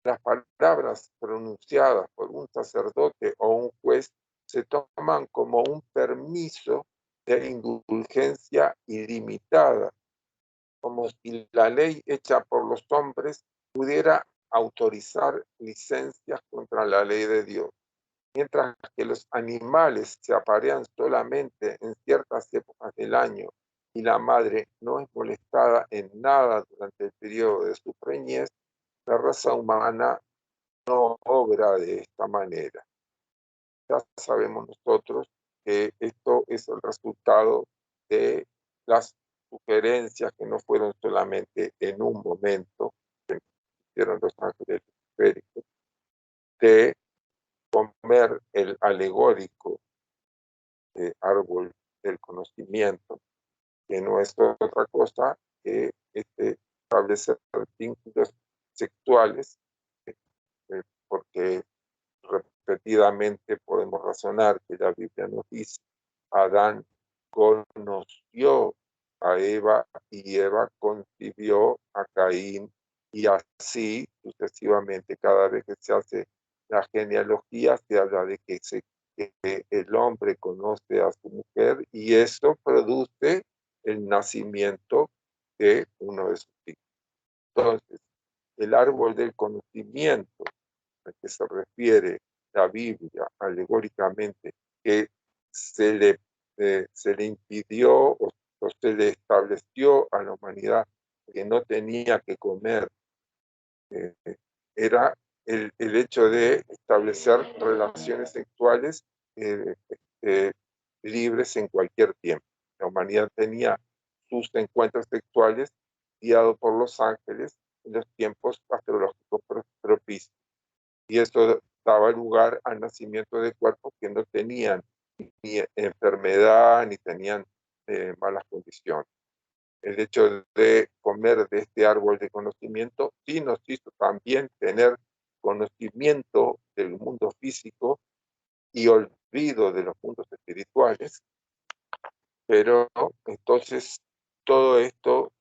Las palabras pronunciadas por un sacerdote o un juez se toman como un permiso de indulgencia ilimitada, como si la ley hecha por los hombres pudiera autorizar licencias contra la ley de Dios. Mientras que los animales se aparean solamente en ciertas épocas del año y la madre no es molestada en nada durante el periodo de su preñez, la raza humana no obra de esta manera. Ya sabemos nosotros que esto es el resultado de las sugerencias que no fueron solamente en un momento, que hicieron los ángeles esféricos, de comer el alegórico árbol del conocimiento, que no es otra cosa que establecer vínculos sexuales, porque repetidamente podemos razonar que la Biblia nos dice: Adán conoció a Eva y Eva concibió a Caín, y así sucesivamente. Cada vez que se hace la genealogía se habla de que el hombre conoce a su mujer y eso produce el nacimiento de uno de sus hijos. Entonces, el árbol del conocimiento al que se refiere la Biblia alegóricamente, que se le impidió o se le estableció a la humanidad que no tenía que comer, era el hecho de establecer relaciones sexuales libres en cualquier tiempo. La humanidad tenía sus encuentros sexuales guiados por los ángeles en los tiempos astrológicos propicios. Y esto daba lugar al nacimiento de cuerpos que no tenían ni enfermedad ni tenían malas condiciones. El hecho de comer de este árbol de conocimiento sí nos hizo también tener conocimiento del mundo físico y olvido de los mundos espirituales, pero entonces todo esto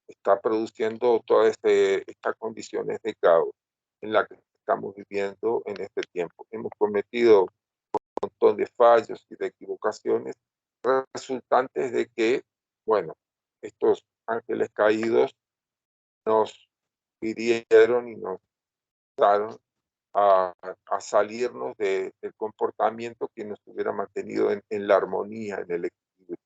está produciendo todas estas condiciones de caos en la que estamos viviendo en este tiempo. Hemos cometido un montón de fallos y de equivocaciones resultantes de que, bueno, estos ángeles caídos nos pidieron y nos daron a salirnos del comportamiento que nos hubiera mantenido en la armonía, en el equilibrio.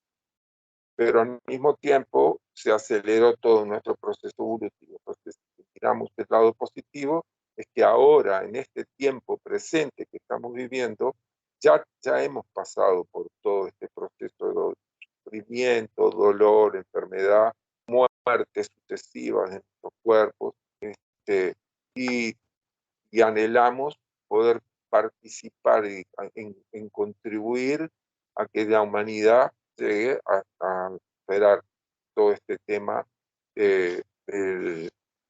Pero al mismo tiempo se aceleró todo nuestro proceso evolutivo. Entonces, si miramos el lado positivo, es que ahora, en este tiempo presente que estamos viviendo, ya hemos pasado por todo este proceso de sufrimiento, dolor, enfermedad, muertes sucesivas en nuestros cuerpos, y anhelamos poder participar en contribuir a que la humanidad llegue a superar todo este tema de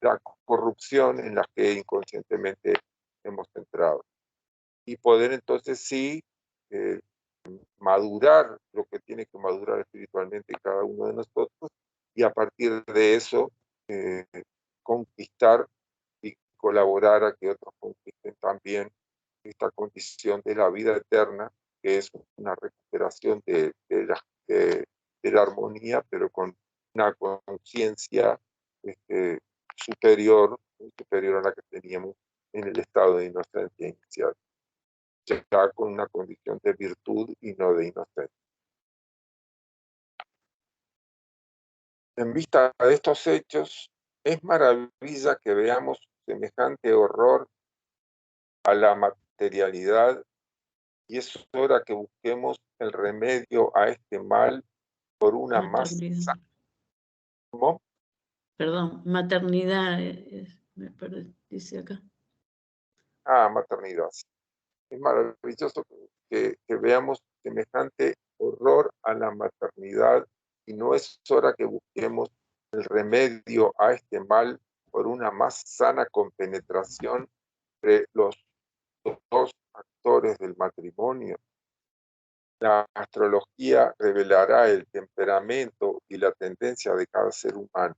la corrupción en la que inconscientemente hemos entrado. Y poder entonces sí madurar lo que tiene que madurar espiritualmente cada uno de nosotros, y a partir de eso conquistar y colaborar a que otros conquisten también esta condición de la vida eterna, que es una recuperación de la armonía, pero con una conciencia superior a la que teníamos en el estado de inocencia inicial, ya con una condición de virtud y no de inocencia. En vista de estos hechos, es maravilla que veamos semejante horror a la materialidad, y es hora que busquemos el remedio a este mal por una más sana. ¿Cómo? Perdón, maternidad, me dice acá. Maternidad. Es maravilloso que veamos semejante horror a la maternidad, y no es hora que busquemos el remedio a este mal por una más sana compenetración entre los dos actores del matrimonio. La astrología revelará el temperamento y la tendencia de cada ser humano.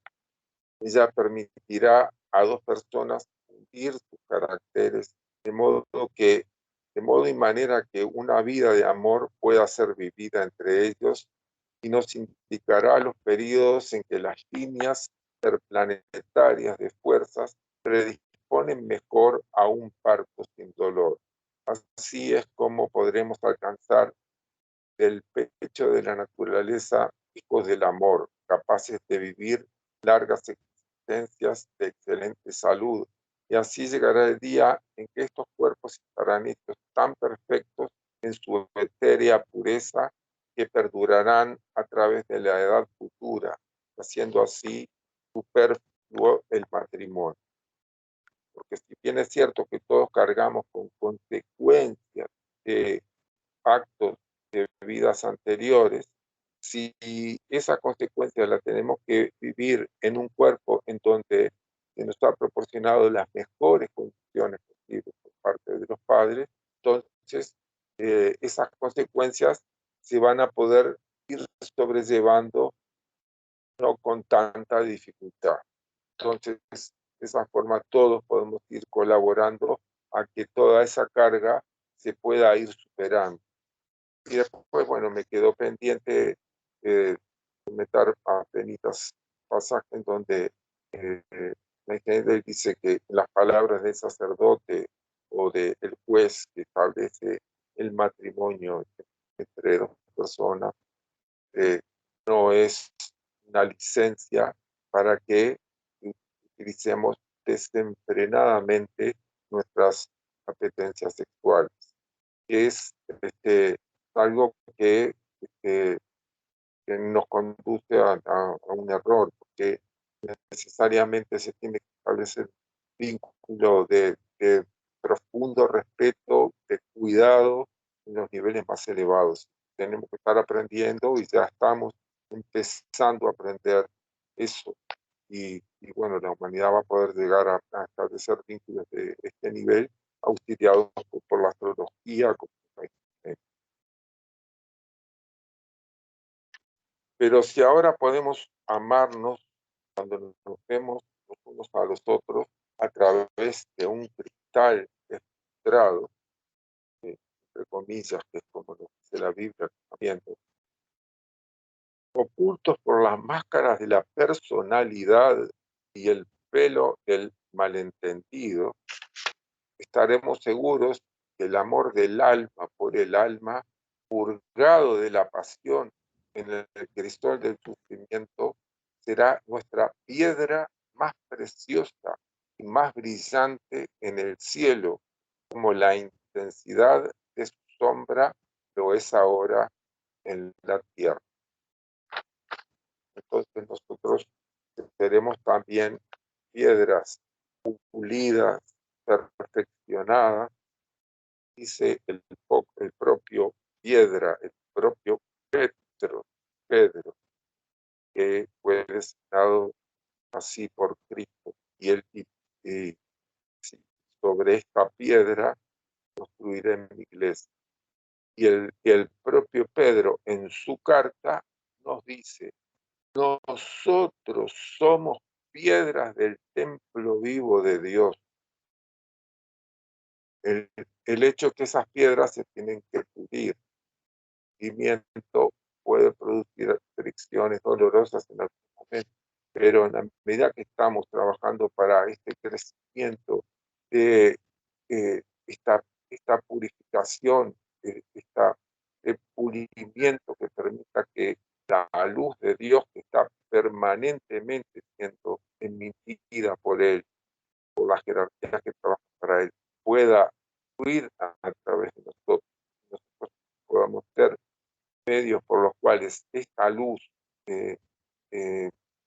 Ella permitirá a dos personas unir sus caracteres de modo y manera que una vida de amor pueda ser vivida entre ellos, y nos indicará los periodos en que las líneas interplanetarias de fuerzas predisponen mejor a un parto sin dolor. Así es como podremos alcanzar del pecho de la naturaleza hijos del amor, capaces de vivir largas existencias de excelente salud, y así llegará el día en que estos cuerpos estarán hechos tan perfectos en su etérea pureza que perdurarán a través de la edad futura, haciendo así superfluo el matrimonio. Porque si bien es cierto que todos cargamos con consecuencias de actos de vidas anteriores, si esa consecuencia la tenemos que vivir en un cuerpo en donde proporcionado las mejores condiciones posibles por parte de los padres, entonces esas consecuencias se van a poder ir sobrellevando no con tanta dificultad. Entonces, de esa forma todos podemos ir colaborando a que toda esa carga se pueda ir superando. Y después, bueno, me quedó pendiente comentar apenas pasajes en donde Heidel dice que las palabras del sacerdote o del juez que establece el matrimonio entre dos personas no es una licencia para que utilicemos desenfrenadamente nuestras apetencias sexuales. Es algo que nos conduce a un error, porque necesariamente se tiene que establecer un vínculo de profundo respeto, de cuidado en los niveles más elevados. Tenemos que estar aprendiendo y ya estamos empezando a aprender eso. Y bueno, la humanidad va a poder llegar a establecer vínculos de este nivel auxiliados por la astrología. Pero si ahora podemos amarnos cuando nos vemos los unos a los otros a través de un cristal filtrado, entre comillas, que es como lo dice la Biblia, ocultos por las máscaras de la personalidad y el velo del malentendido, estaremos seguros que el amor del alma por el alma, purgado de la pasión en el cristal del sufrimiento, será nuestra piedra más preciosa y más brillante en el cielo, como la intensidad de su sombra lo es ahora en la tierra. Entonces nosotros seremos también piedras pulidas, perfeccionadas, dice el propio piedra, el propio Pedro, que fue designado así por Cristo, y sobre esta piedra construiré mi iglesia. Y el propio Pedro en su carta nos dice: nosotros somos piedras del templo vivo de Dios. El hecho que esas piedras se tienen que pulir. El sufrimiento puede producir fricciones dolorosas en algún momento, pero en la medida que estamos trabajando para este crecimiento de esta purificación, este pulimiento que permita que la luz de Dios, que está permanentemente siendo emitida por Él, por las jerarquías que trabajan para Él, pueda fluir a través de nosotros podamos ser medios por los cuales esta luz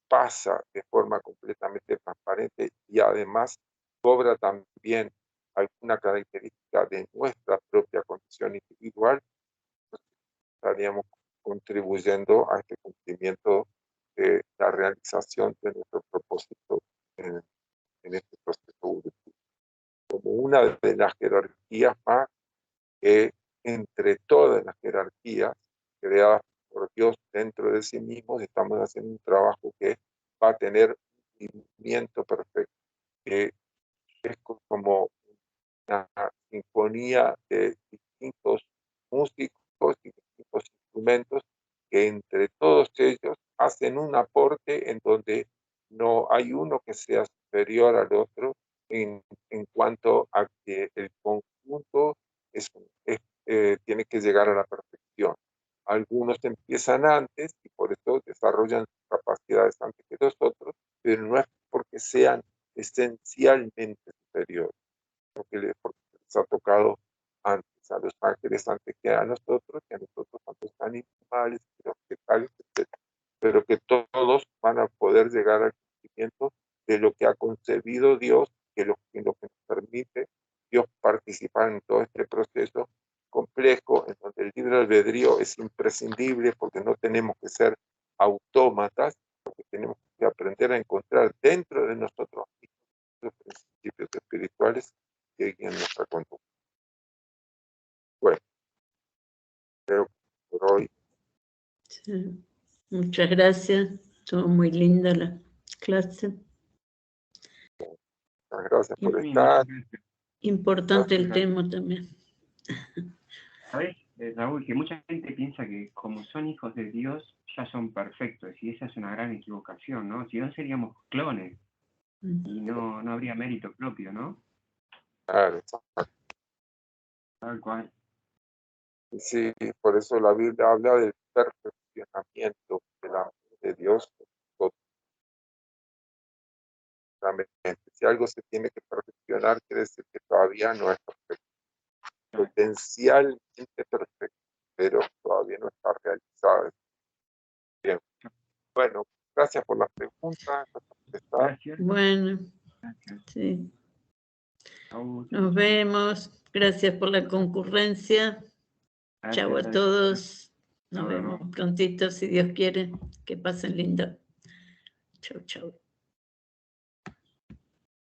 pasa de forma completamente transparente y además cobra también alguna característica de nuestra propia condición individual, estaríamos contribuyendo a este cumplimiento de la realización de nuestro propósito en este proceso evolutivo. Como una de las jerarquías más que entre todas las jerarquías creadas por Dios dentro de sí mismos, estamos haciendo un trabajo que va a tener un movimiento perfecto, que es como una sinfonía de distintos músicos y distintos instrumentos que entre todos ellos hacen un aporte en donde no hay uno que sea superior al otro en cuanto a que el conjunto tiene que llegar a la perfección. Algunos empiezan antes y por eso desarrollan sus capacidades antes que los otros, pero no es porque sean esencialmente superiores, porque les ha tocado antes a los ángeles antes que a nosotros antes a los animales, los vegetales, etc. Pero que todos van a poder llegar al conocimiento de lo que ha concebido Dios, que lo que nos permite Dios participar en todo este proceso complejo, en donde el libre albedrío es imprescindible porque no tenemos que ser autómatas, porque tenemos que aprender a encontrar dentro de nosotros mismos los Muchas gracias. Estuvo muy linda la clase. Muchas gracias por Muy estar. bien, gracias. Importante el Gracias. tema también. ¿Sabes, Raúl, que mucha gente piensa que como son hijos de Dios, ya son perfectos, y esa es una gran equivocación, ¿no? Si no seríamos clones, y no habría mérito propio, ¿no? Claro, Tal cual. sí, por eso la Biblia habla del perfeccionamiento del amor de Dios. Totalmente. Si algo se tiene que perfeccionar, quiere decir que todavía no es perfecto. Potencialmente perfecto, pero todavía no está realizado. Bien. Bueno, gracias por las preguntas. Gracias. Bueno, Gracias. sí. Raúl. Nos vemos. Gracias por la concurrencia. Chau a Gracias. todos. Nos Nos vemos vemos. prontito, si Dios quiere. Que pasen lindo. Chau, chau.